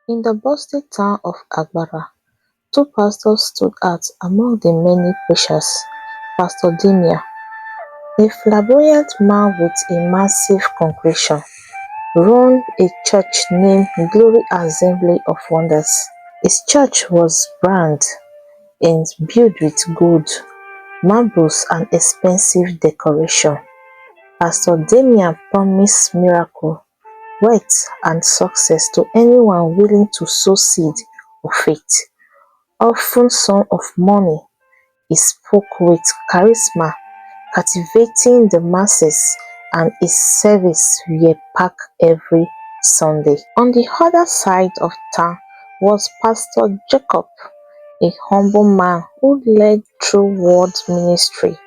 In the bustling town of Agbara, two pastors stood out among the many preachers: Pastor Damian, a flamboyant man with a massive congregation, ran a church named Glory Assembly of Wonders. His church was brand and built with gold, marbles and expensive decoration. Pastor Damian promised miracles, wealth and success to anyone willing to sow seed of faith. Often son of money, he spoke with charisma, captivating the masses, and his services were packed every Sunday. On the other side of town was Pastor Jacob, a humble man who led through word ministry.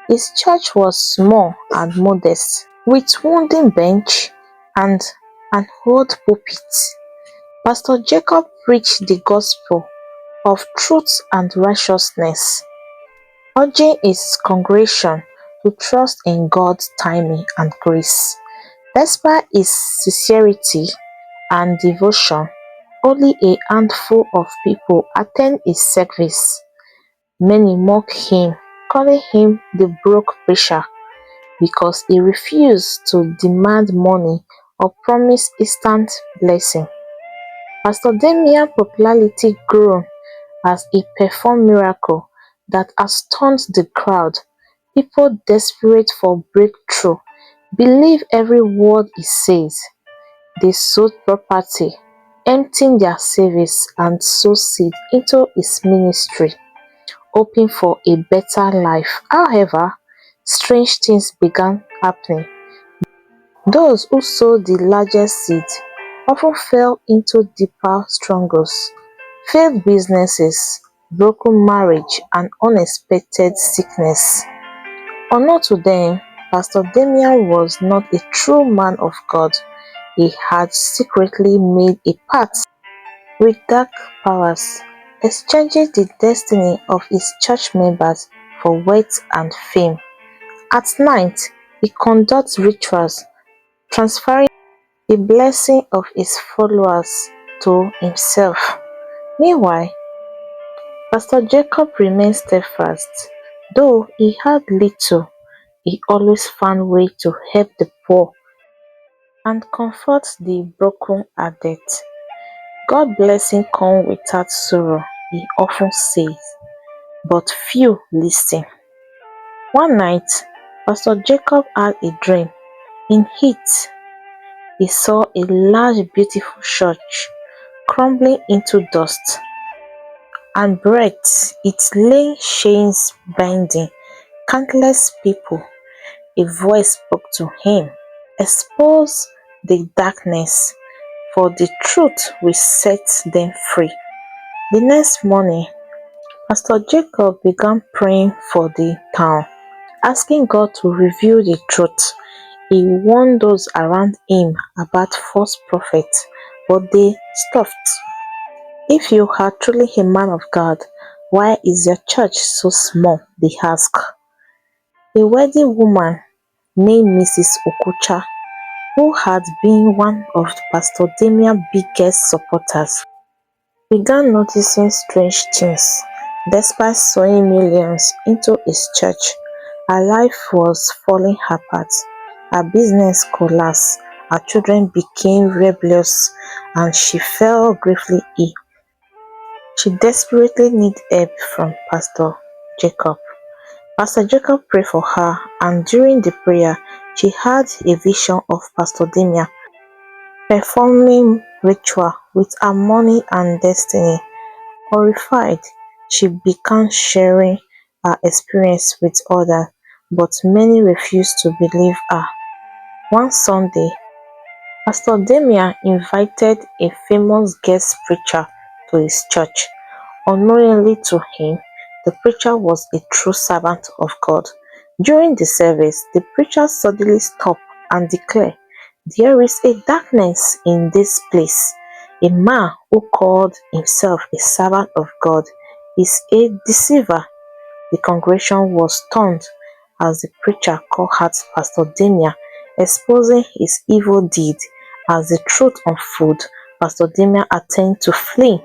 His church was small and modest, with wooden bench and an old pulpit. Pastor Jacob preached the gospel of truth and righteousness, urging his congregation to trust in God's timing and grace. Despite his sincerity and devotion, only a handful of people attend his service. Many mock him, calling him the broke preacher because he refused to demand money or promise instant blessing. Pastor Damian's popularity grew as he performed miracles that astonished the crowd. People desperate for breakthrough believe every word he says. They sold property, emptied their savings and sowed seed into his ministry, hoping for a better life. However, strange things began happening. Those who sowed the largest seeds often fell into deeper struggles, failed businesses, broken marriage and unexpected sickness. Unknown to them, Pastor Damian was not a true man of God. He had secretly made a pact with dark powers, exchanging the destiny of his church members for wealth and fame. At night, he conducts rituals, transferring the blessing of his followers to himself. Meanwhile, Pastor Jacob remained steadfast. Though he had little, he always found ways to help the poor and comfort the broken-hearted. God's blessings come without sorrow, he often says, but few listen. One night, Pastor Jacob had a dream. In it, he saw a large beautiful church crumbling into dust and breath, its laying chains binding countless people. A voice spoke to him: expose the darkness, for the truth will set them free. The next morning, Pastor Jacob began praying for the town, asking God to reveal the truth. He warned those around him about false prophets, but they scoffed. If you are truly a man of God, why is your church so small? They asked. A wealthy woman named Mrs. Okocha, who had been one of Pastor Damian's biggest supporters, began noticing strange things. Despite sowing millions into his church, her life was falling apart. Her business collapsed, her children became rebellious, and she fell gravely ill. She desperately needed help from Pastor Jacob. Pastor Jacob prayed for her, and during the prayer, she had a vision of Pastor Damian performing ritual with her money and destiny. Horrified, she began sharing her experience with others, but many refused to believe her. One Sunday, Pastor Damian invited a famous guest preacher to his church. Unknowingly to him, the preacher was a true servant of God. During the service, the preacher suddenly stopped and declared, "There is a darkness in this place. A man who called himself a servant of God is a deceiver." The congregation was stunned as the preacher called out Pastor Damian, exposing his evil deed. As the truth unfolded, Pastor Damian attempted to flee,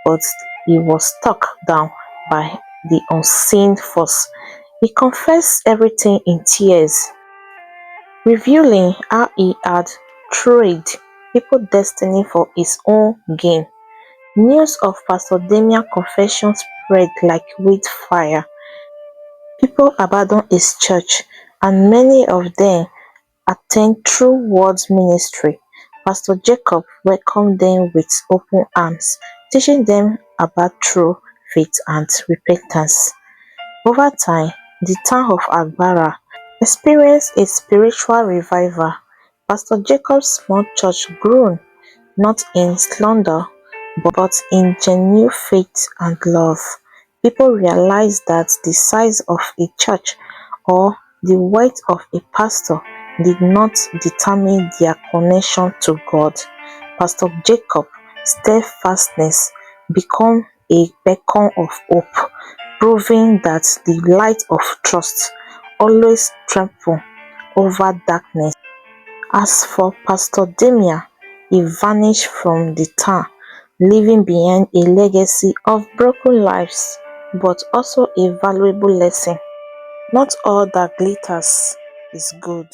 but he was struck down by the unseen force. He confessed everything in tears, revealing how he had traded people's destiny for his own gain. News of Pastor Damian's confession spread like wildfire. People abandoned his church, and many of them attended through word ministry. Pastor Jacob welcomed them with open arms, teaching them about true faith and repentance. Over time, the town of Agbara experienced a spiritual revival. Pastor Jacob's small church grew not in slander but in genuine faith and love. People realized that the size of a church or the weight of a pastor did not determine their connection to God. Pastor Jacob's steadfastness became a beacon of hope, proving that the light of trust always triumphs over darkness. As for Pastor Damian, he vanished from the town, leaving behind a legacy of broken lives, but also a valuable lesson: not all that glitters is gold.